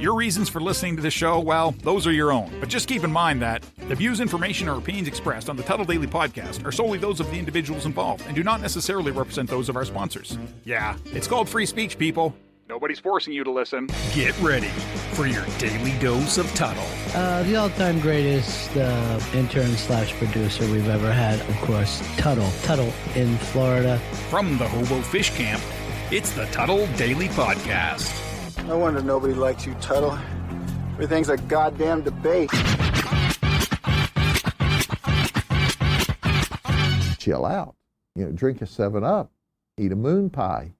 Your reasons for listening to the show, well, those are your own. But just keep in mind that the views, information, or opinions expressed on the Tuddle Daily Podcast are solely those of the individuals involved and do not necessarily represent those of our sponsors. Yeah, it's called free speech, people. Nobody's forcing you to listen. Get ready for your daily dose of Tuddle. The all-time greatest intern/producer we've ever had, of course, Tuddle. Tuddle in Florida. From the Hobo Fish Camp, it's the Tuddle Daily Podcast. No wonder nobody likes you, Tuddle. Everything's a goddamn debate. Chill out. Drink a 7-Up. Eat a moon pie.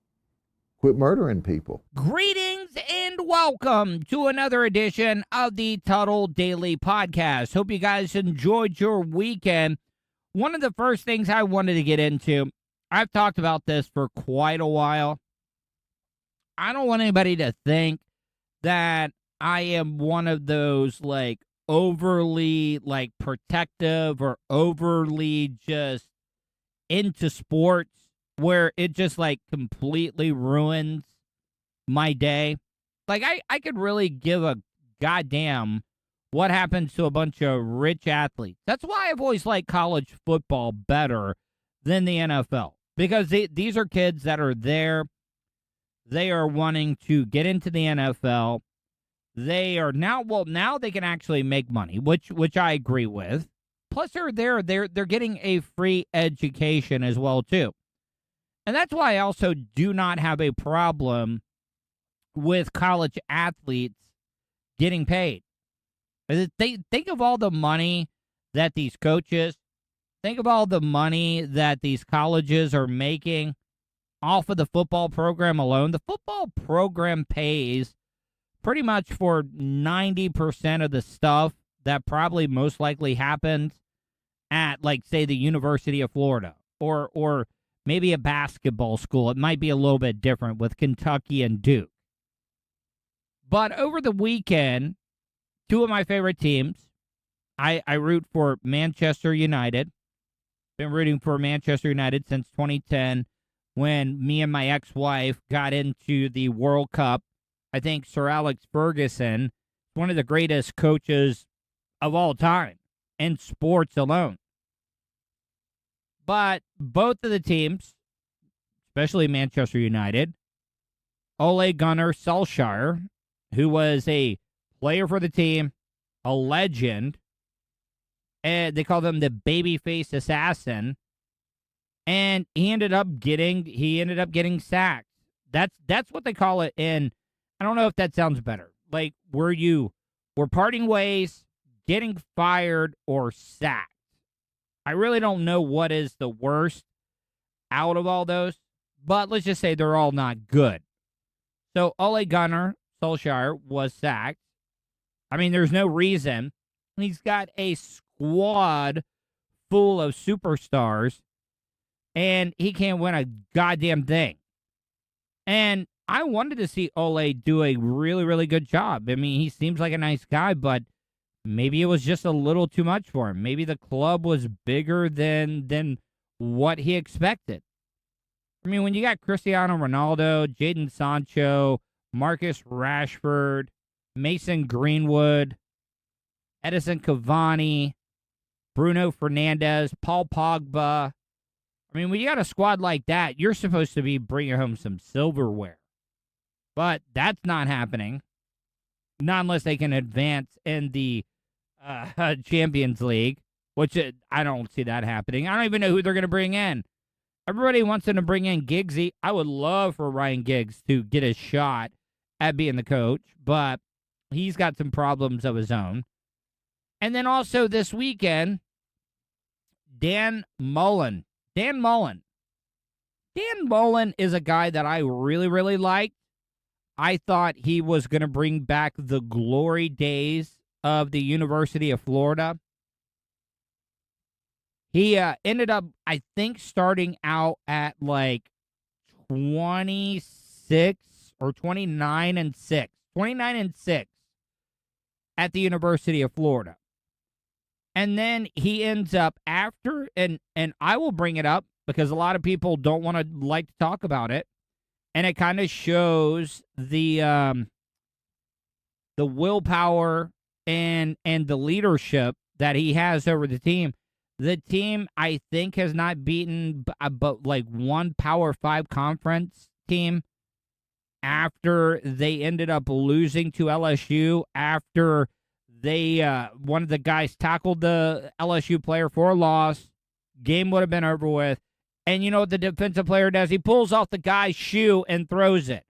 Quit murdering people. Greetings and welcome to another edition of the Tuddle Daily Podcast. Hope you guys enjoyed your weekend. One of the first things I wanted to get into, I've talked about this for quite a while. I don't want anybody to think that I am one of those overly protective or overly just into sports where it just completely ruins my day. I could really give a goddamn what happens to a bunch of rich athletes. That's why I've always liked college football better than the NFL, because these are kids that are there. They are wanting to get into the NFL. They are now they can actually make money, which I agree with. Plus they're getting a free education as well too. And that's why I also do not have a problem with college athletes getting paid. Think of all the money that these coaches, think of all the money that these colleges are making off of the football program alone. The football program pays pretty much for 90% of the stuff that probably most likely happens at, say, the University of Florida or maybe a basketball school. It might be a little bit different with Kentucky and Duke. But over the weekend, two of my favorite teams, I root for Manchester United. Been rooting for Manchester United since 2010 when me and my ex-wife got into the World Cup. I think Sir Alex Ferguson, one of the greatest coaches of all time in sports alone. But both of the teams, especially Manchester United, Ole Gunnar Solskjaer, who was a player for the team, a legend, and they call him the babyface assassin, and he ended up getting sacked. That's what they call it in. I don't know if that sounds better. We're parting ways, getting fired, or sacked. I really don't know what is the worst out of all those, but let's just say they're all not good. So Ole Gunnar Solskjaer was sacked. I mean, there's no reason. He's got a squad full of superstars, and he can't win a goddamn thing. And I wanted to see Ole do a really, really good job. I mean, he seems like a nice guy, but maybe it was just a little too much for him. Maybe the club was bigger than what he expected. I mean, when you got Cristiano Ronaldo, Jadon Sancho, Marcus Rashford, Mason Greenwood, Edison Cavani, Bruno Fernandes, Paul Pogba. I mean, when you got a squad like that, you're supposed to be bringing home some silverware. But that's not happening. Not unless they can advance in the Champions League, which I don't see that happening. I don't even know who they're going to bring in. Everybody wants them to bring in Giggsy. I would love for Ryan Giggs to get a shot at being the coach, but he's got some problems of his own. And then also this weekend, Dan Mullen. Dan Mullen is a guy that I really, really like. I thought he was going to bring back the glory days of the University of Florida. He ended up, I think, starting out at 26 or 29 and 6. 29 and 6 at the University of Florida. And then he ends up after, and I will bring it up because a lot of people don't want to like to talk about it. And it kind of shows the the willpower and the leadership that he has over the team. The team, I think, has not beaten but like one Power 5 conference team after they ended up losing to LSU, after they one of the guys tackled the LSU player for a loss. Game would have been over with. And you know what the defensive player does? He pulls off the guy's shoe and throws it.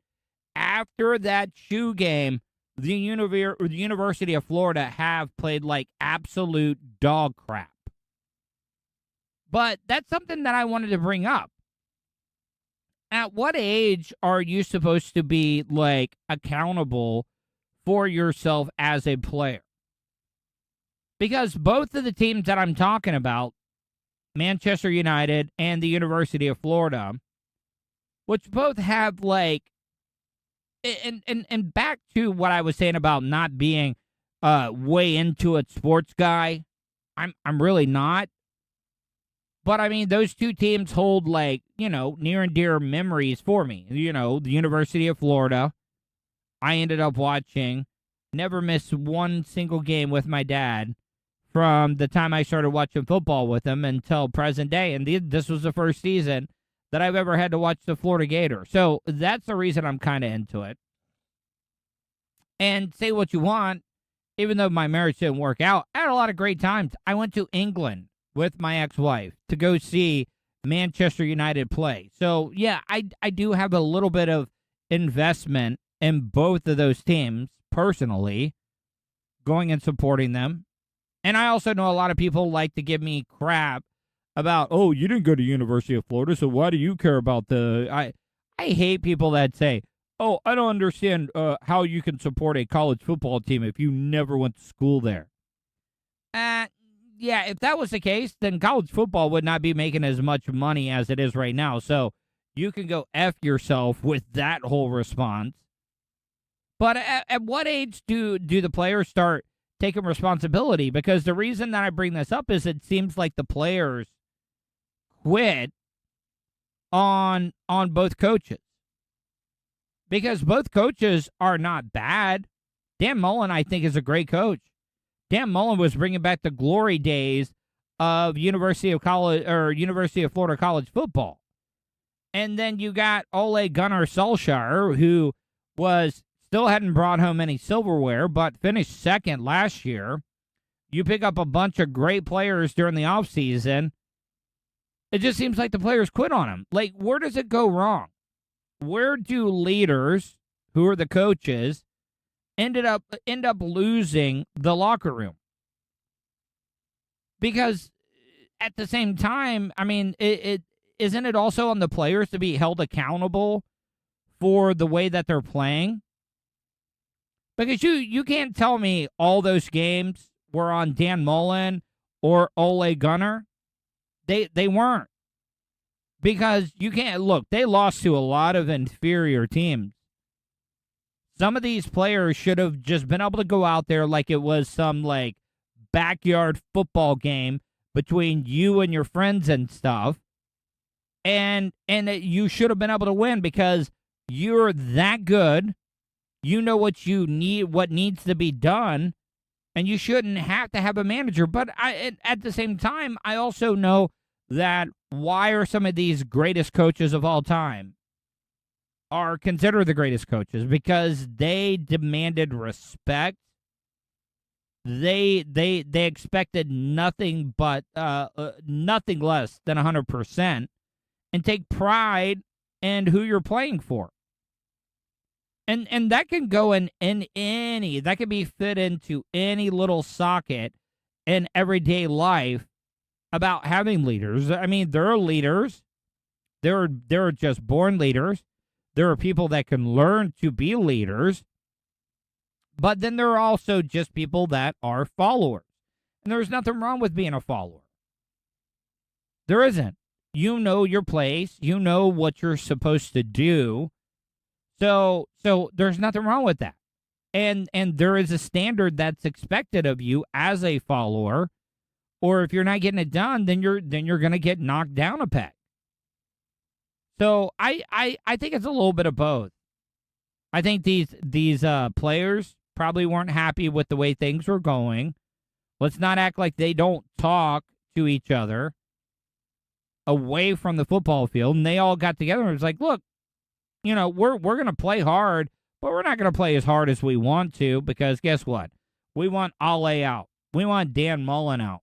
After that shoe game, the University of Florida have played like absolute dog crap. But that's something that I wanted to bring up. At what age are you supposed to be, like, accountable for yourself as a player? Because both of the teams that I'm talking about, Manchester United and the University of Florida, which both have, like, and back to what I was saying about not being way into it sports guy, I'm really not. But, I mean, those two teams hold, like, you know, near and dear memories for me. You know, the University of Florida, I ended up watching, never missed one single game with my dad from the time I started watching football with him until present day. And this was the first season that I've ever had to watch the Florida Gators. So that's the reason I'm kind of into it. And say what you want, even though my marriage didn't work out, I had a lot of great times. I went to England with my ex-wife to go see Manchester United play. So, yeah, I do have a little bit of investment in both of those teams personally, going and supporting them. And I also know a lot of people like to give me crap about, oh, you didn't go to University of Florida, so why do you care about the... I hate people that say, oh, I don't understand how you can support a college football team if you never went to school there. Yeah, if that was the case, then college football would not be making as much money as it is right now. So you can go F yourself with that whole response. But at what age do the players start taking responsibility? Because the reason that I bring this up is it seems like the players quit on both coaches. Because both coaches are not bad. Dan Mullen, I think, is a great coach. Dan Mullen was bringing back the glory days of University of Florida college football. And then you got Ole Gunnar Solskjaer, who still hadn't brought home any silverware, but finished second last year. You pick up a bunch of great players during the offseason. It just seems like the players quit on him. Like, where does it go wrong? Where do leaders, who are the coaches, end up losing the locker room? Because at the same time, I mean, it isn't it also on the players to be held accountable for the way that they're playing? Because you can't tell me all those games were on Dan Mullen or Ole Gunnar. They weren't. Because you can't, look, they lost to a lot of inferior teams. Some of these players should have just been able to go out there like it was some, like, backyard football game between you and your friends and stuff. And you should have been able to win because you're that good. You know what you need, what needs to be done, and you shouldn't have to have a manager. But at the same time, I also know that why are some of these greatest coaches of all time are considered the greatest coaches? Because they demanded respect. They expected nothing but nothing less than 100%, and take pride in who you're playing for. And that can go in any, that can be fit into any little socket in everyday life about having leaders. I mean, there are leaders. There are just born leaders. There are people that can learn to be leaders. But then there are also just people that are followers. And there's nothing wrong with being a follower. There isn't. You know your place. You know what you're supposed to do. So there's nothing wrong with that. And there is a standard that's expected of you as a follower. Or if you're not getting it done, then you're going to get knocked down a peg. So I think it's a little bit of both. I think these players probably weren't happy with the way things were going. Let's not act like they don't talk to each other away from the football field. And they all got together and was like, look, we're going to play hard, but we're not going to play as hard as we want to, because guess what? We want Ale out. We want Dan Mullen out.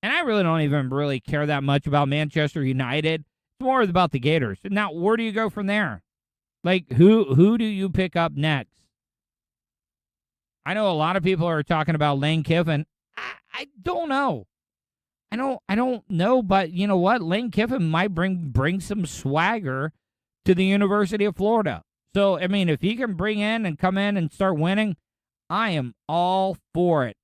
And I really don't even really care that much about Manchester United. It's more about the Gators. Now, where do you go from there? Like, who do you pick up next? I know a lot of people are talking about Lane Kiffin. I don't know. I don't know, but you know what? Lane Kiffin might bring some swagger to the University of Florida. So, I mean, if he can come in and start winning, I am all for it.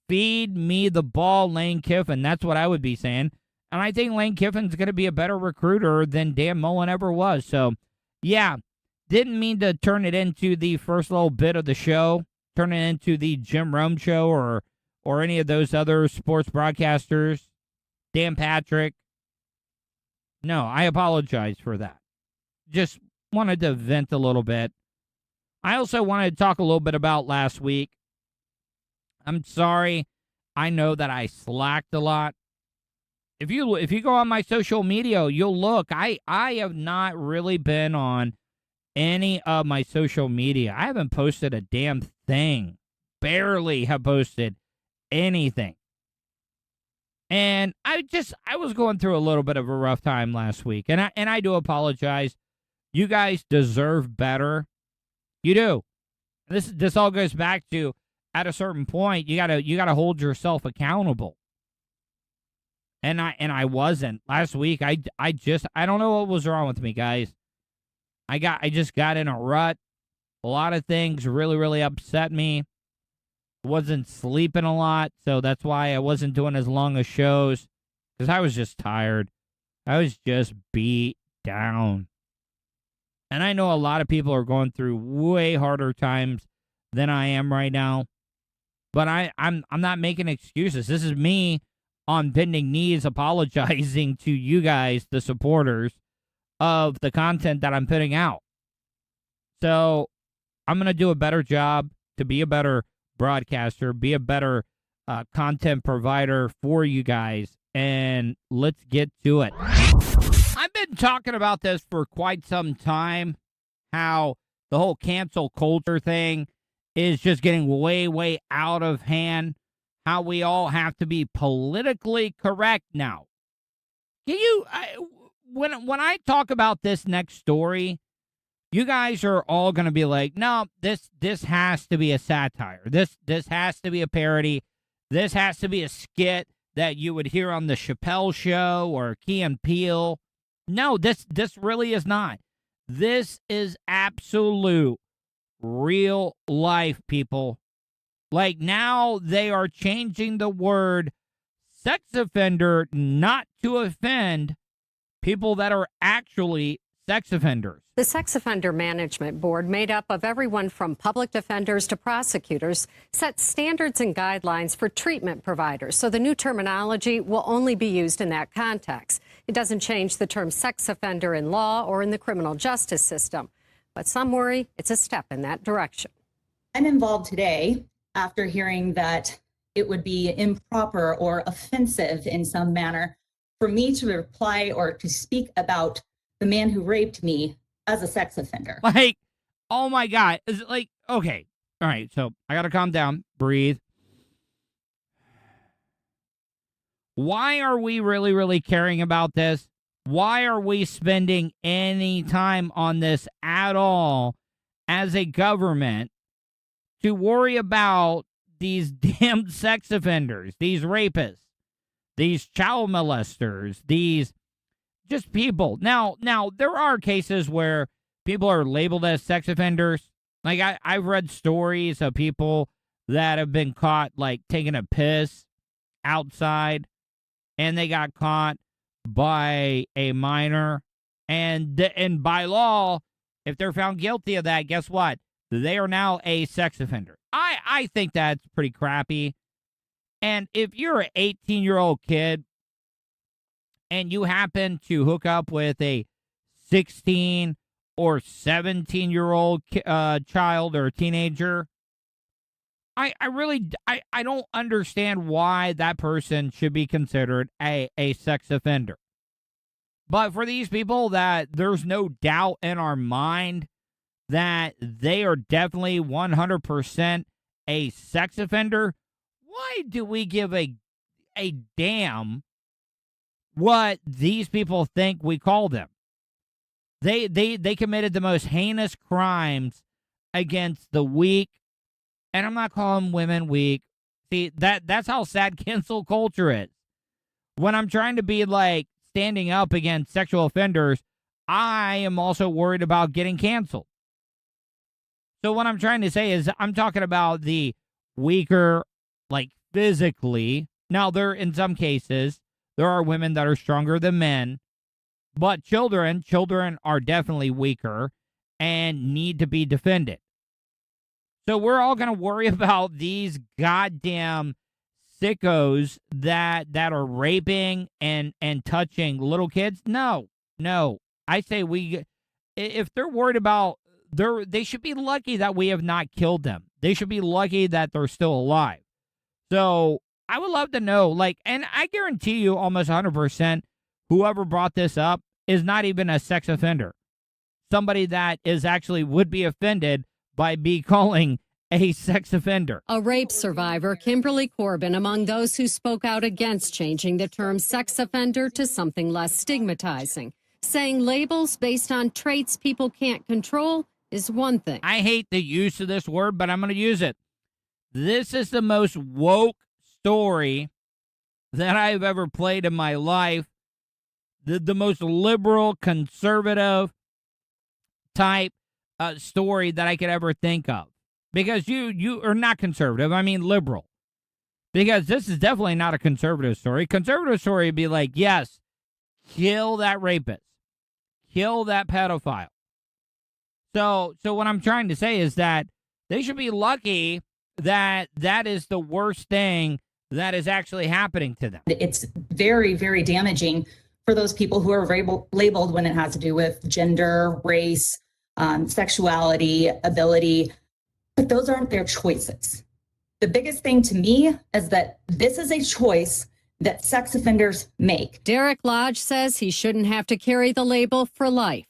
Feed me the ball, Lane Kiffin. That's what I would be saying. And I think Lane Kiffin's going to be a better recruiter than Dan Mullen ever was. So, yeah, didn't mean to turn it into the first little bit of the show, turn it into the Jim Rome show or any of those other sports broadcasters, Dan Patrick. No, I apologize for that. Just wanted to vent a little bit. I also wanted to talk a little bit about last week. I'm sorry. I know that I slacked a lot. If you go on my social media, you'll look. I have not really been on any of my social media. I haven't posted a damn thing. Barely have posted anything. And I was going through a little bit of a rough time last week, and I do apologize. You guys deserve better. You do. This all goes back to, at a certain point, you gotta hold yourself accountable. And I wasn't last week. I don't know what was wrong with me, guys. I just got in a rut. A lot of things really, really upset me. Wasn't sleeping a lot, so that's why I wasn't doing as long as shows, because I was just tired. I was just beat down. And I know a lot of people are going through way harder times than I am right now. But I'm not making excuses. This is me on bending knees apologizing to you guys, the supporters of the content that I'm putting out. So I'm going to do a better job to be a better broadcaster, be a better content provider for you guys, and let's get to it. I've been talking about this for quite some time, how the whole cancel culture thing is just getting way, way out of hand, how we all have to be politically correct now. When I talk about this next story, you guys are all going to be like, no, this has to be a satire. This has to be a parody. This has to be a skit that you would hear on the Chappelle Show or Key and Peele. No, this really is not. This is absolute real life, people. Like, now they are changing the word sex offender not to offend people that are actually sex offenders. The Sex Offender Management Board, made up of everyone from public defenders to prosecutors, sets standards and guidelines for treatment providers. So the new terminology will only be used in that context. It doesn't change the term sex offender in law or in the criminal justice system. But some worry it's a step in that direction. I'm involved today after hearing that it would be improper or offensive in some manner for me to reply or to speak about the man who raped me as a sex offender. Like, oh my God. Is it like, okay. All right. So I got to calm down, breathe. Why are we really, really caring about this? Why are we spending any time on this at all as a government to worry about these damn sex offenders, these rapists, these child molesters, these just people? Now, there are cases where people are labeled as sex offenders. Like, I've read stories of people that have been caught, like, taking a piss outside, and they got caught by a minor. And by law, if they're found guilty of that, guess what? They are now a sex offender. I think that's pretty crappy. And if you're an 18-year-old kid and you happen to hook up with a 16 or 17-year-old child or teenager. I don't understand why that person should be considered a sex offender. But for these people that there's no doubt in our mind that they are definitely 100% a sex offender, why do we give a damn what these people think we call them? They committed the most heinous crimes against the weak, and I'm not calling women weak. See, that's how sad cancel culture is. When I'm trying to be like standing up against sexual offenders, I am also worried about getting canceled. So what I'm trying to say is I'm talking about the weaker, like physically. Now, in some cases, there are women that are stronger than men, but children are definitely weaker and need to be defended. So we're all going to worry about these goddamn sickos that are raping and touching little kids. No. I say if they're worried about, they should be lucky that we have not killed them. They should be lucky that they're still alive. So I would love to know, and I guarantee you almost 100%, whoever brought this up is not even a sex offender. Somebody that is actually would be offended by be calling a sex offender. A rape survivor, Kimberly Corbin, among those who spoke out against changing the term sex offender to something less stigmatizing, saying labels based on traits people can't control is one thing. I hate the use of this word, but I'm going to use it. This is the most woke story that I've ever played in my life. The most liberal, conservative type story that I could ever think of. Because you are not conservative, I mean liberal. Because this is definitely not a conservative story. Conservative story would be like, yes, kill that rapist. Kill that pedophile. So what I'm trying to say is that they should be lucky that that is the worst thing that is actually happening to them. It's very, very damaging for those people who are labeled when it has to do with gender, race, sexuality, ability. But those aren't their choices. The biggest thing to me is that this is a choice that sex offenders make. Derek Lodge says he shouldn't have to carry the label for life.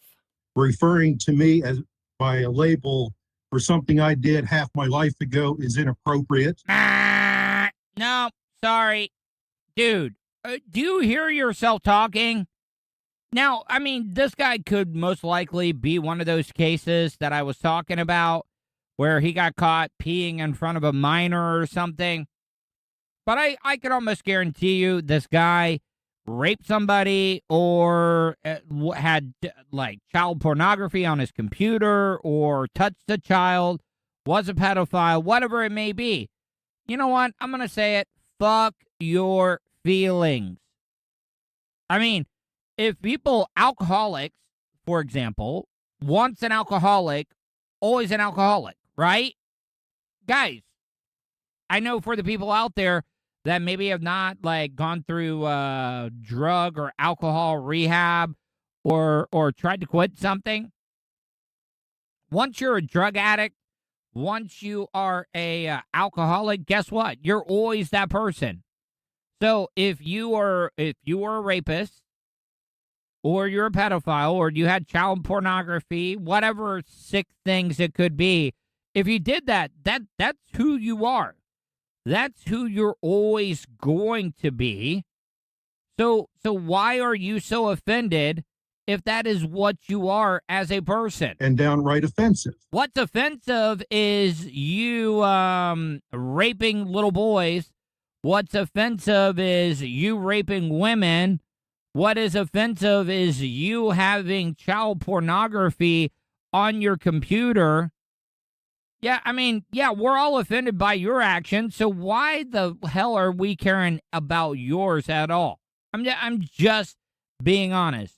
Referring to me as by a label for something I did half my life ago is inappropriate. No, sorry. Dude, do you hear yourself talking? Now, I mean, this guy could most likely be one of those cases that I was talking about where he got caught peeing in front of a minor or something. But I could almost guarantee you this guy raped somebody or had child pornography on his computer or touched a child, was a pedophile, whatever it may be. You know what? I'm going to say it. Fuck your feelings. I mean, if alcoholics, for example, once an alcoholic, always an alcoholic, right? Guys, I know for the people out there that maybe have not gone through drug or alcohol rehab or tried to quit something. Once you're a drug addict, once you are a alcoholic, guess what? You're always that person. So if you are a rapist or you're a pedophile or you had child pornography, whatever sick things it could be, if you did that's who you are. That's who you're always going to be. So why are you so offended if that is what you are as a person? And downright offensive. What's offensive is you raping little boys. What's offensive is you raping women. What is offensive is you having child pornography on your computer. Yeah, I mean, yeah, we're all offended by your actions, so why the hell are we caring about yours at all? I'm just being honest.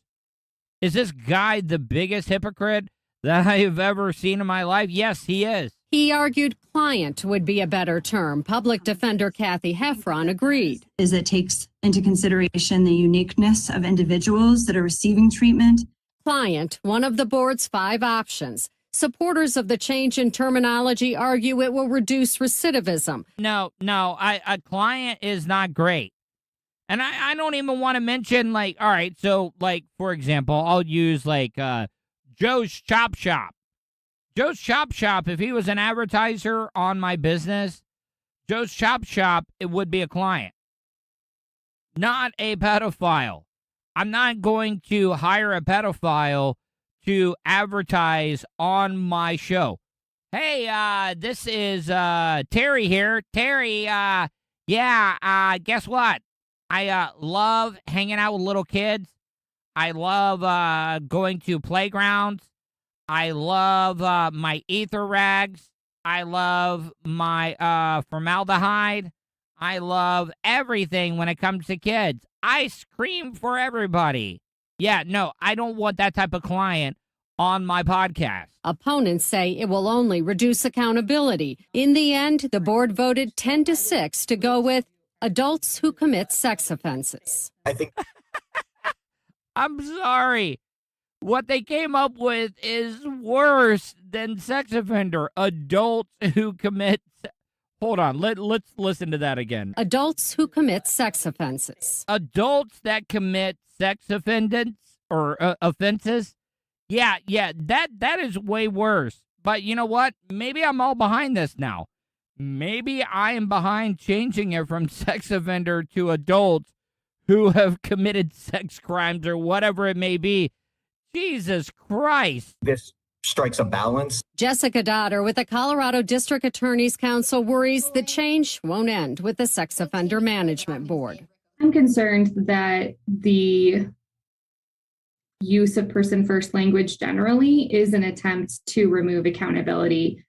Is this guy the biggest hypocrite that I have ever seen in my life? Yes, he is. He argued client would be a better term. Public defender Kathy Heffron agreed. It takes into consideration the uniqueness of individuals that are receiving treatment, Client, one of the board's 5 options. Supporters of the change in terminology argue it will reduce recidivism. No, a client is not great. And I don't even want to mention, like, all right, so, like, for example, I'll use, like, Joe's Chop Shop. Joe's Chop Shop, if he was an advertiser on my business, Joe's Chop Shop, it would be a client, not a pedophile. I'm not going to hire a pedophile to advertise on my show. Hey, this is Terry here. Terry, guess what? I love hanging out with little kids. I love going to playgrounds. I love my ether rags. I love my formaldehyde. I love everything when it comes to kids. Ice cream for everybody. Yeah, no, I don't want that type of client on my podcast. Opponents say it will only reduce accountability. In the end, the board voted 10-6 to go with adults who commit sex offenses. I think I'm sorry. What they came up with is worse than sex offender. Adults who commit. Hold on. Let's listen to that again. Adults who commit sex offenses. Adults that commit sex offenses or offenses. Yeah, that is way worse. But you know what? Maybe I'm all behind this now. Maybe I am behind changing it from sex offender to adults who have committed sex crimes or whatever it may be. Jesus Christ. this strikes a balance. Jessica Dotter with the Colorado District Attorney's Council worries the change won't end with the Sex Offender Management Board. I'm concerned that the use of person first language generally is an attempt to remove accountability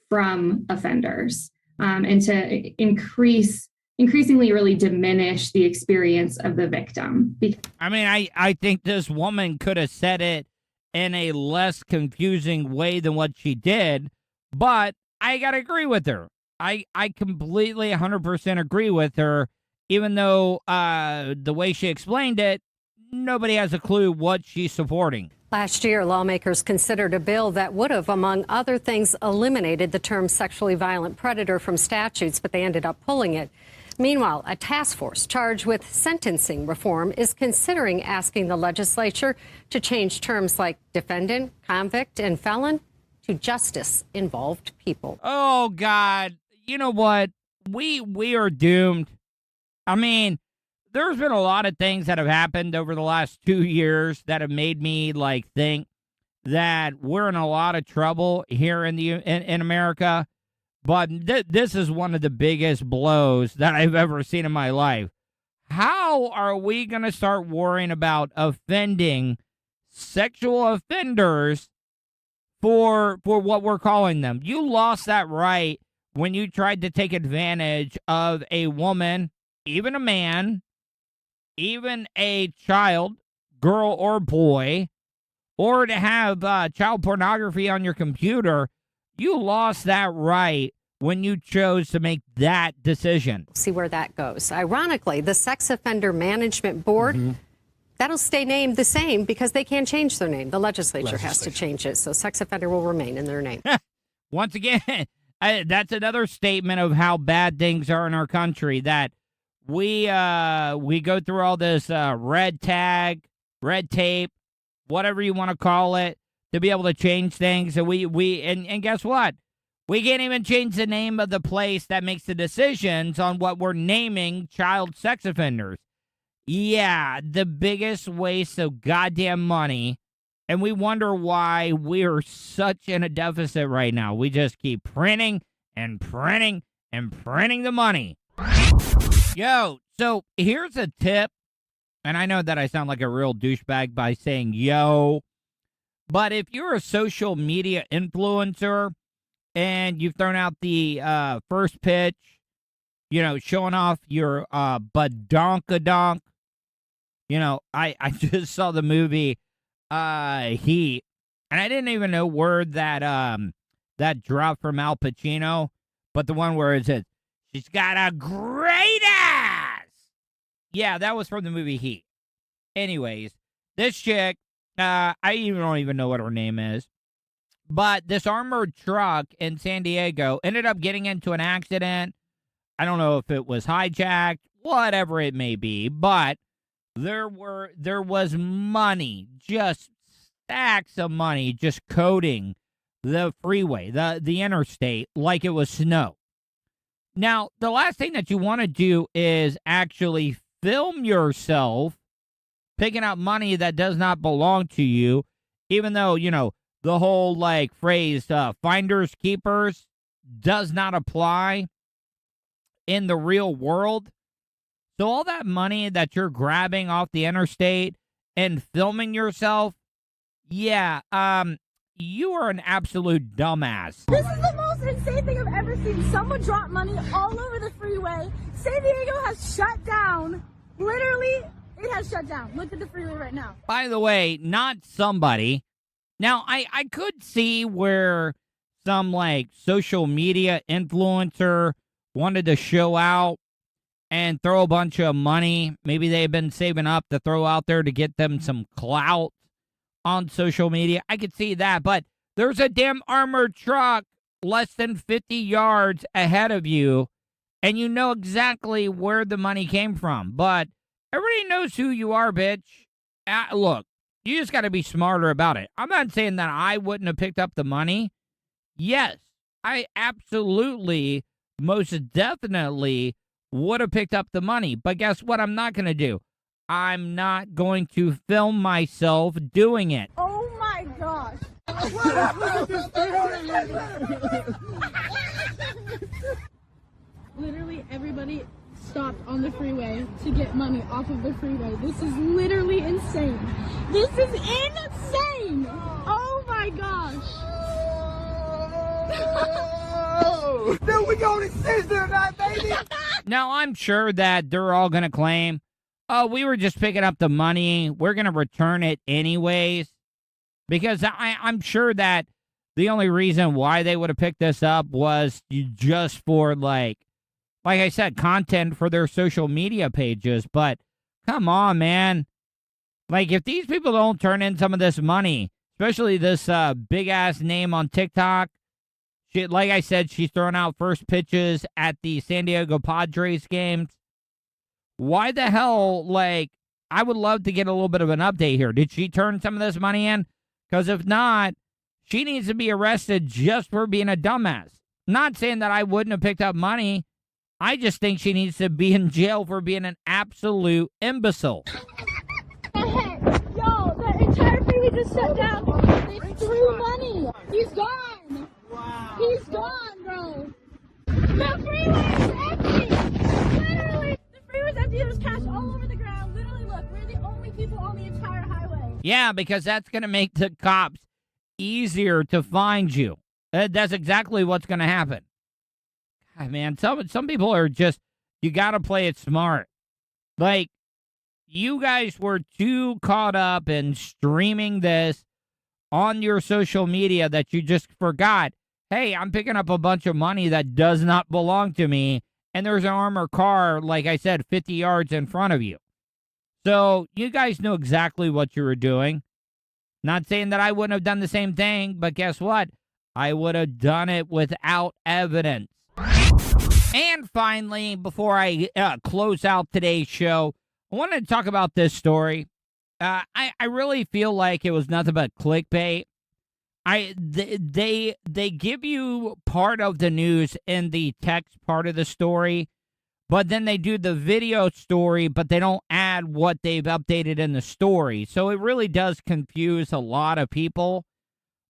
from offenders and to increasingly really diminish the experience of the victim. I mean, I think this woman could have said it in a less confusing way than what she did, but I got to agree with her. I completely 100% agree with her, even though the way she explained it, nobody has a clue what she's supporting. Last year, lawmakers considered a bill that would have, among other things, eliminated the term sexually violent predator from statutes, but they ended up pulling it. Meanwhile, a task force charged with sentencing reform is considering asking the legislature to change terms like defendant, convict, and felon to justice-involved people. Oh, God. You know what? We are doomed. I mean, there's been a lot of things that have happened over the last 2 years that have made me think that we're in a lot of trouble here in America. But this is one of the biggest blows that I've ever seen in my life. How are we going to start worrying about offending sexual offenders for what we're calling them? You lost that right when you tried to take advantage of a woman, even a man, even a child, girl or boy, or to have child pornography on your computer. You lost that right when you chose to make that decision. See where that goes. Ironically, the Sex Offender Management Board, that'll stay named the same because they can't change their name. The legislature has to change it, so sex offender will remain in their name. Once again, that's another statement of how bad things are in our country, that we go through all this red tape, whatever you want to call it, to be able to change things. And and guess what? We can't even change the name of the place that makes the decisions on what we're naming child sex offenders. Yeah, the biggest waste of goddamn money. And we wonder why we're such in a deficit right now. We just keep printing and printing and printing the money. Yo, so here's a tip. And I know that I sound like a real douchebag by saying yo. But if you're a social media influencer and you've thrown out the first pitch, showing off your badonkadonk, I just saw the movie Heat, and I didn't even know word that drop from Al Pacino, but the one where it says, she's got a great ass. Yeah, that was from the movie Heat. Anyways, this chick, I don't even know what her name is. But this armored truck in San Diego ended up getting into an accident. I don't know if it was hijacked, whatever it may be, but there was money, just stacks of money, just coating the freeway, the interstate, like it was snow. Now, the last thing that you want to do is actually film yourself picking up money that does not belong to you, even though, the whole phrase, finders keepers, does not apply in the real world. So all that money that you're grabbing off the interstate and filming yourself, yeah, you are an absolute dumbass. This is the most insane thing I've ever seen. Someone drop money all over the freeway. San Diego has shut down. Literally, it has shut down. Look at the freeway right now. By the way, not somebody. Now, I could see where some social media influencer wanted to show out and throw a bunch of money. Maybe they've been saving up to throw out there to get them some clout on social media. I could see that, but there's a damn armored truck less than 50 yards ahead of you, and you know exactly where the money came from. But everybody knows who you are, bitch. Look, you just got to be smarter about it. I'm not saying that I wouldn't have picked up the money. Yes, I absolutely, most definitely would have picked up the money. But guess what I'm not going to do? I'm not going to film myself doing it. Oh my gosh. Literally everybody stopped on the freeway to get money off of the freeway. This is literally insane. This is insane. Oh my gosh. Dude, we going to scissor tonight, baby. Now, I'm sure that they're all going to claim, oh, we were just picking up the money. We're going to return it anyways. Because I'm sure that the only reason why they would have picked this up was just for, like I said, content for their social media pages. But come on, man. If these people don't turn in some of this money, especially this big-ass name on TikTok, like I said, she's throwing out first pitches at the San Diego Padres games. Why the hell, I would love to get a little bit of an update here. Did she turn some of this money in? Because if not, she needs to be arrested just for being a dumbass. Not saying that I wouldn't have picked up money. I just think she needs to be in jail for being an absolute imbecile. Yo, the entire freeway just shut down because they threw money. He's gone. Wow. He's gone, bro. The freeway is empty. Literally, the freeway's empty. There's cash all over the ground. Literally, look, we're the only people on the entire highway. Yeah, because that's going to make the cops easier to find you. That's exactly what's going to happen. God, man, some people are just, you got to play it smart. You guys were too caught up in streaming this on your social media that you just forgot, hey, I'm picking up a bunch of money that does not belong to me, and there's an armored car, like I said, 50 yards in front of you. So you guys know exactly what you were doing. Not saying that I wouldn't have done the same thing, but guess what? I would have done it without evidence. And finally, before I close out today's show, I wanted to talk about this story. I really feel like it was nothing but clickbait. They give you part of the news in the text part of the story, but then they do the video story, but they don't add what they've updated in the story. So it really does confuse a lot of people.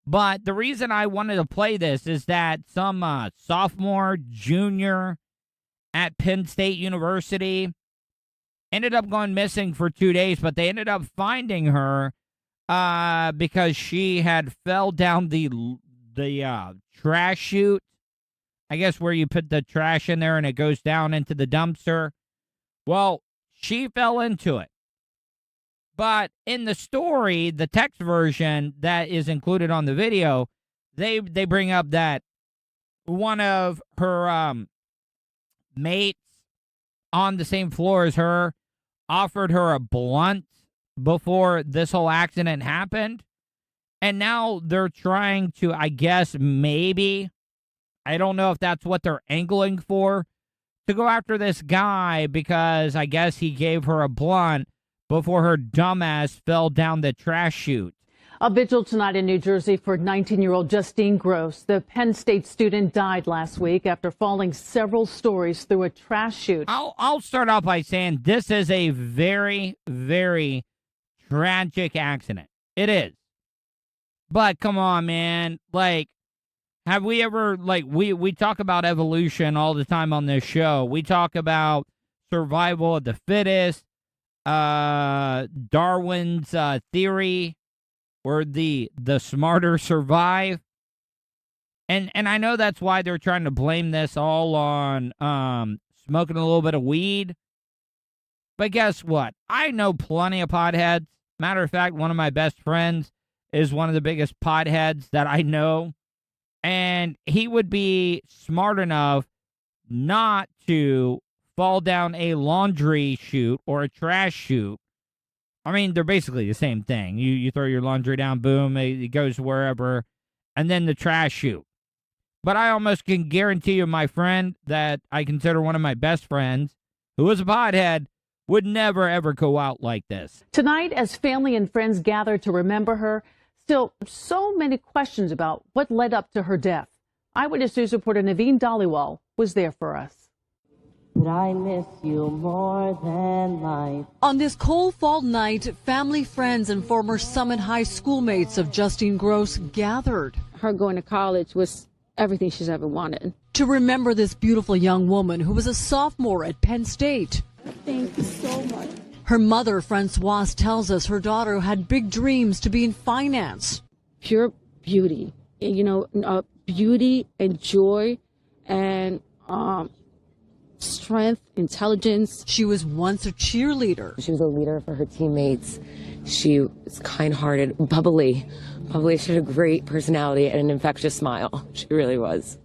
But the reason I wanted to play this is that some sophomore, junior at Penn State University ended up going missing for 2 days, but they ended up finding her because she had fell down the trash chute. I guess where you put the trash in there and it goes down into the dumpster. Well, she fell into it. But in the story, the text version that is included on the video, they bring up that one of her mates on the same floor as her offered her a blunt before this whole accident happened. And now they're trying to, I guess, maybe, I don't know if that's what they're angling for, to go after this guy because I guess he gave her a blunt before her dumbass fell down the trash chute. A vigil tonight in New Jersey for 19-year-old Justine Gross. The Penn State student died last week after falling several stories through a trash chute. I'll start off by saying this is a very, very tragic accident. It is. But come on, man. Like, have we ever, like, we talk about evolution all the time on this show. We talk about survival of the fittest, Darwin's theory, where the smarter survive. And I know that's why they're trying to blame this all on smoking a little bit of weed. But guess what? I know plenty of potheads. Matter of fact, one of my best friends is one of the biggest potheads that I know. And he would be smart enough not to fall down a laundry chute or a trash chute. I mean, they're basically the same thing. You throw your laundry down, boom, it goes wherever, and then the trash chute. But I almost can guarantee you my friend that I consider one of my best friends, who is a pothead, would never, ever go out like this. Tonight, as family and friends gather to remember her, still so many questions about what led up to her death. Eyewitness News reporter Naveen Dhaliwal was there for us. But I miss you more than life. On this cold fall night, family, friends, and former Summit High schoolmates of Justine Gross gathered. Her going to college was everything she's ever wanted. To remember this beautiful young woman who was a sophomore at Penn State. Thank you so much. Her mother, Francoise, tells us her daughter had big dreams to be in finance. Pure beauty, beauty and joy and strength, intelligence. She was once a cheerleader. She was a leader for her teammates. She was kind-hearted, bubbly. She had a great personality and an infectious smile. She really was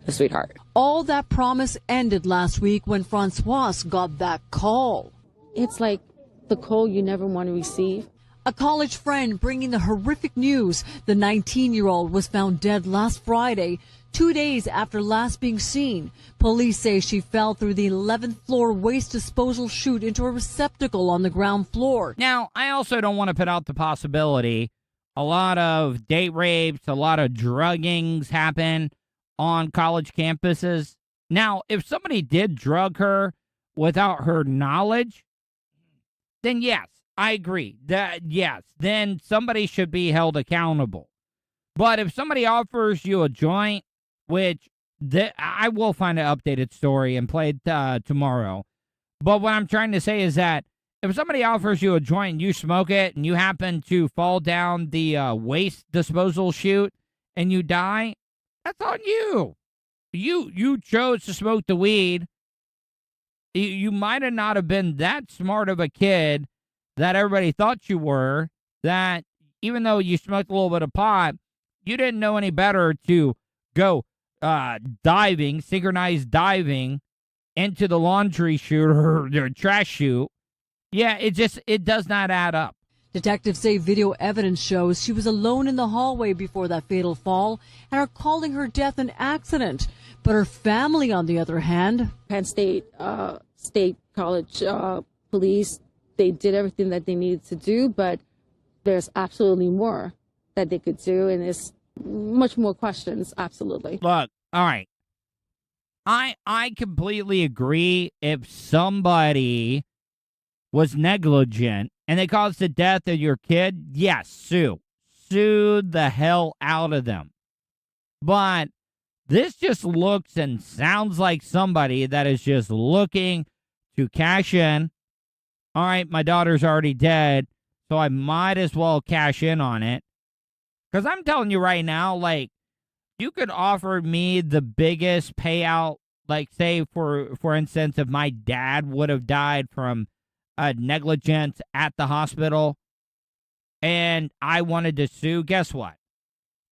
a sweetheart. All that promise ended last week when Francoise got that call. It's like the call you never want to receive. A college friend bringing the horrific news. The 19-year-old was found dead last Friday, 2 days after last being seen. Police say she fell through the 11th floor waste disposal chute into a receptacle on the ground floor. Now, I also don't want to put out the possibility a lot of date rapes, a lot of druggings happen on college campuses. Now, if somebody did drug her without her knowledge, then yes, I agree. Then somebody should be held accountable. But if somebody offers you a joint, which I will find an updated story and play it tomorrow. But what I'm trying to say is that if somebody offers you a joint and you smoke it and you happen to fall down the waste disposal chute and you die, that's on you. You chose to smoke the weed. You might have not have been that smart of a kid that everybody thought you were, that even though you smoked a little bit of pot, you didn't know any better to go diving, synchronized diving into the laundry chute or the trash chute. Yeah, it does not add up. Detectives say video evidence shows she was alone in the hallway before that fatal fall and are calling her death an accident. But her family, on the other hand, Penn State State College police, they did everything that they needed to do, but there's absolutely more that they could do, and there's much more questions, absolutely. Look, all right. I completely agree. If somebody was negligent and they caused the death of your kid, yes, sue. Sue the hell out of them. But this just looks and sounds like somebody that is just looking to cash in. All right, my daughter's already dead, so I might as well cash in on it. Because I'm telling you right now, like, you could offer me the biggest payout, like, say, for instance, if my dad would have died from negligence at the hospital and I wanted to sue, guess what?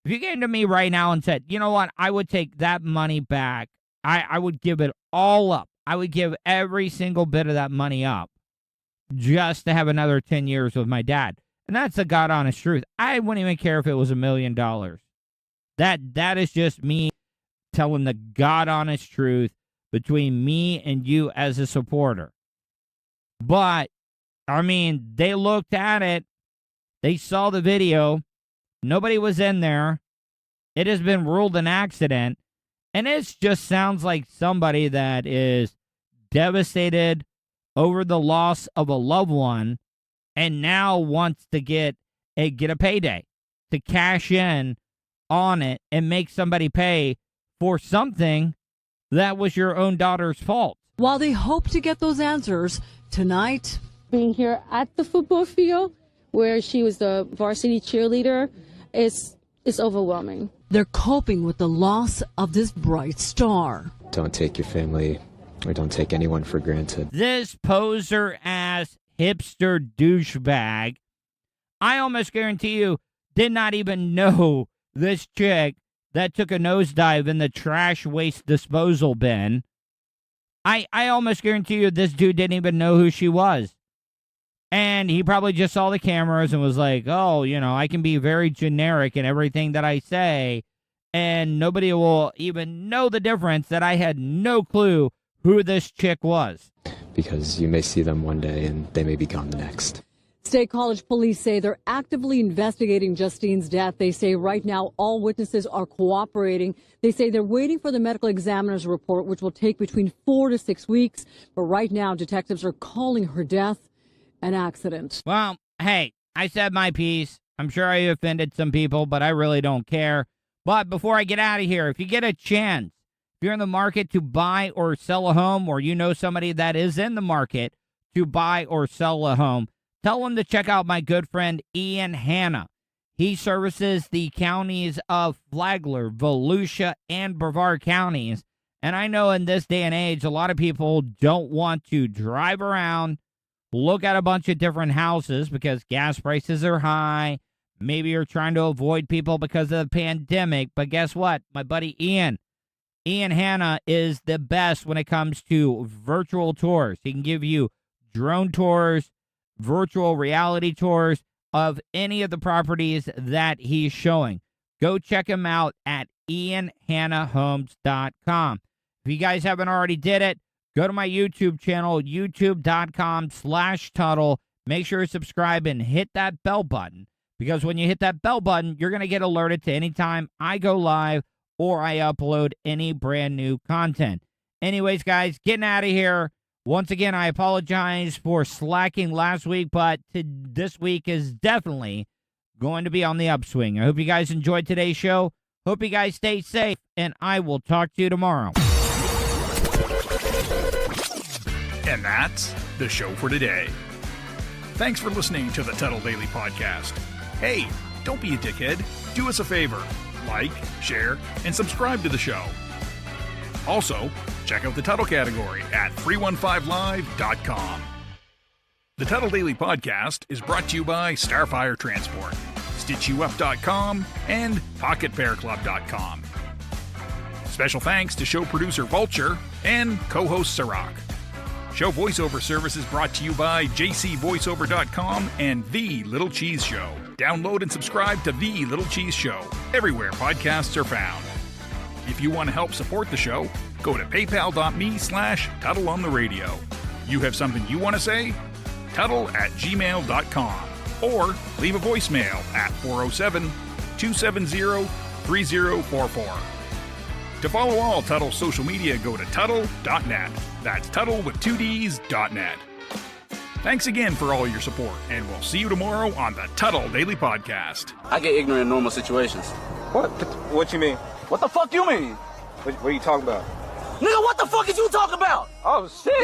If you came to me right now and said, you know what, I would take that money back. I would give it all up. I would give every single bit of that money up just to have another 10 years with my dad. And that's the God honest truth. I wouldn't even care if it was $1 million. That is just me telling the God honest truth between me and you as a supporter. But, I mean, they looked at it. They saw the video. Nobody was in there. It has been ruled an accident. And it just sounds like somebody that is devastated over the loss of a loved one and now wants to get a payday, to cash in on it and make somebody pay for something that was your own daughter's fault. While they hope to get those answers tonight, being here at the football field where she was the varsity cheerleader is overwhelming. They're coping with the loss of this bright star. Don't take your family or don't take anyone for granted. This poser-ass hipster douchebag, I almost guarantee you, did not even know this chick that took a nosedive in the trash waste disposal bin. I almost guarantee you this dude didn't even know who she was. And he probably just saw the cameras and was like, oh, you know, I can be very generic in everything that I say, and nobody will even know the difference that I had no clue who this chick was. Because you may see them one day and they may be gone the next. State College police say they're actively investigating Justine's death. They say right now all witnesses are cooperating. They say they're waiting for the medical examiner's report, which will take between 4 to 6 weeks. But right now, detectives are calling her death an accident. Well, hey, I said my piece. I'm sure I offended some people, but I really don't care. But before I get out of here, if you get a chance, if you're in the market to buy or sell a home, or you know somebody that is in the market to buy or sell a home, tell them to check out my good friend Ian Hanna. He services the counties of Flagler, Volusia, and Brevard counties. And I know in this day and age, a lot of people don't want to drive around, look at a bunch of different houses because gas prices are high. Maybe you're trying to avoid people because of the pandemic. But guess what? My buddy Ian Hanna is the best when it comes to virtual tours. He can give you drone tours, virtual reality tours of any of the properties that he's showing. Go check him out at ianhannahomes.com. If you guys haven't already did it, go to my YouTube channel, youtube.com/Tuddle. Make sure to subscribe and hit that bell button, because when you hit that bell button, you're going to get alerted to any time I go live or I upload any brand new content. Anyways, guys, getting out of here. Once again, I apologize for slacking last week, but this week is definitely going to be on the upswing. I hope you guys enjoyed today's show. Hope you guys stay safe, and I will talk to you tomorrow. And that's the show for today. Thanks for listening to the Tuddle Daily Podcast. Hey, don't be a dickhead. Do us a favor. Like, share, and subscribe to the show. Also, check out the Tuddle category at 315live.com. The Tuddle Daily Podcast is brought to you by Starfire Transport, StitchYouUp.com, and PocketPairClub.com. Special thanks to show producer Vulture and co-host Sirach. Show voiceover services brought to you by JCVoiceover.com and The Little Cheese Show. Download and subscribe to The Little Cheese Show everywhere podcasts are found. If you want to help support the show, go to paypal.me/TuddleOnTheRadio. You have something you want to say? Tuddle@gmail.com or leave a voicemail at 407-270-3044. To follow all Tuddle social media, go to Tuddle.net. That's Tuddle with 2 Ds.net. Thanks again for all your support, and we'll see you tomorrow on the Tuddle Daily Podcast. I get ignorant in normal situations. What you mean? What the fuck you mean? What are you talking about? Nigga, what the fuck is you talking about? Oh, shit.